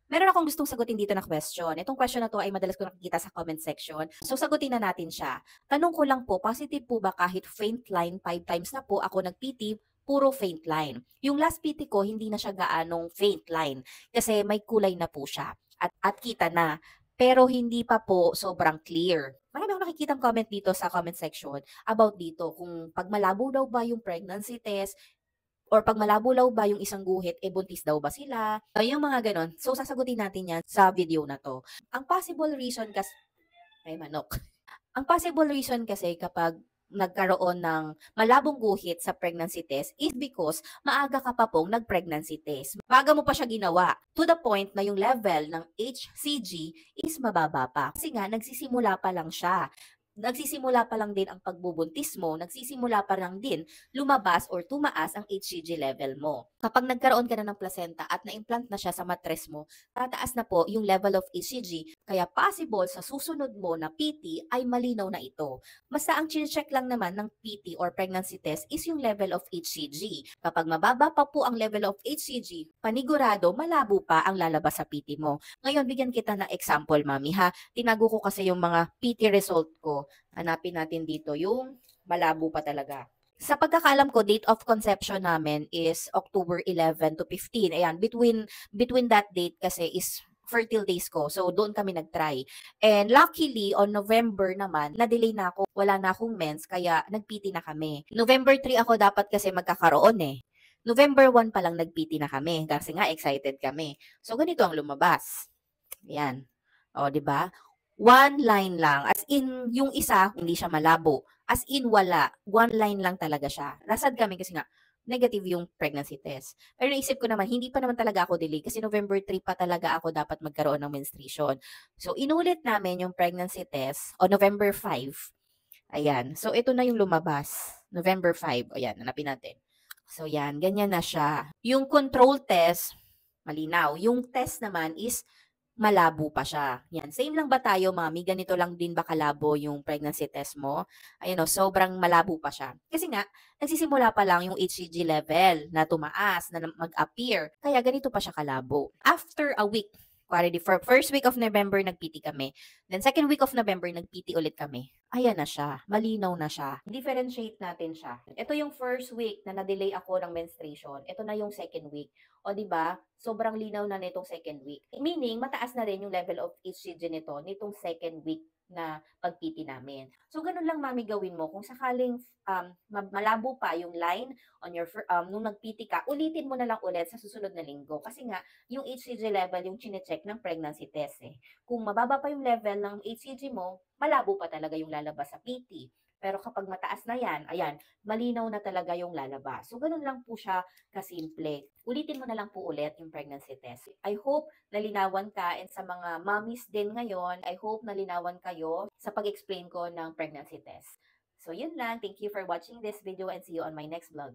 Meron akong gustong sagutin dito na question. Itong question na 'to ay madalas ko nakikita sa comment section. So, sagutin na natin siya. Tanong ko lang po, positive po ba kahit faint line 5 times na po ako nag-PT, puro faint line? Yung last PT ko, hindi na siya gaanong faint line kasi may kulay na po siya at kita na. Pero hindi pa po sobrang clear. Marami akong nakikitang comment dito sa comment section about dito kung 'pag malabo daw ba yung pregnancy test, or 'pag malabo-law ba yung isang guhit, eh, buntis daw ba sila? Yung mga gano'n. So, sasagutin natin 'yan sa video na 'to. Ang possible reason ay manok. Ang possible reason kasi kapag nagkaroon ng malabong guhit sa pregnancy test is because maaga ka pa pong nag-pregnancy test. Maaga mo pa siya ginawa to the point na yung level ng HCG is mababa pa. Kasi nga, nagsisimula pa lang siya. Nagsisimula pa lang din ang pagbubuntis mo, nagsisimula pa lang din lumabas or tumaas ang HCG level mo. Kapag nagkaroon ka na ng placenta at na-implant na siya sa matres mo, tataas na po yung level of HCG, kaya possible sa susunod mo na PT ay malinaw na ito. Basta ang check lang naman ng PT or pregnancy test is yung level of HCG. Kapag mababa pa po ang level of HCG, panigurado malabo pa ang lalabas sa PT mo. Ngayon, bigyan kita ng example, mami ha. Tinago ko kasi yung mga PT result ko. Hanapin natin dito yung malabo pa talaga. Sa pagkakaalam ko, date of conception namin is October 11 to 15. Ayan, between that date kasi is fertile days ko. So, doon kami nag-try. And luckily, on November naman, na-delay na ako. Wala na akong mens, kaya nag-PT na kami. November 3 ako dapat kasi magkakaroon eh. November 1 pa lang nag-PT na kami kasi nga excited kami. So, ganito ang lumabas. Ayan. O, di ba? One line lang. As in, yung isa, hindi siya malabo. As in, wala. One line lang talaga siya. Nasad kami kasi nga, negative yung pregnancy test. Pero naisip ko naman, hindi pa naman talaga ako delay kasi November 3 pa talaga ako dapat magkaroon ng menstruation. So, inulit namin yung pregnancy test o November 5. Ayan. So, ito na yung lumabas. November 5. Ayan, hanapin natin. So, yan. Ganyan na siya. Yung control test, malinaw. Yung test naman is malabo pa siya. Yan, same lang ba tayo, mami? Ganito lang din ba kalabo yung pregnancy test mo? Ayun o, sobrang malabo pa siya. Kasi nga, nagsisimula pa lang yung HCG level na tumaas, na mag-appear. Kaya ganito pa siya kalabo. After a week, already for first week of November, nag-PT kami. Then second week of November, nag-PT ulit kami. Ayan na siya. Malinaw na siya. Differentiate natin siya. Ito yung first week na na-delay ako ng menstruation. Ito na yung second week. O, di ba? Sobrang linaw na nitong second week. Meaning, mataas na rin yung level of HCG nitong second week na pag-PT namin. So, ganun lang, mami, gawin mo. Kung sakaling malabo pa yung line on your nung nag-PT ka, ulitin mo na lang ulit sa susunod na linggo. Kasi nga, yung HCG level, yung chine-check ng pregnancy test eh. Kung mababa pa yung level ng HCG mo, malabo pa talaga yung lalabas sa PT. Pero kapag mataas na yan, ayan, malinaw na talaga yung lalabas. So, ganun lang po siya kasimple. Ulitin mo na lang po ulit yung pregnancy test. I hope nalinawan ka, and sa mga mommies din ngayon, I hope nalinawan kayo sa pag-explain ko ng pregnancy test. So, yun lang. Thank you for watching this video and see you on my next vlog.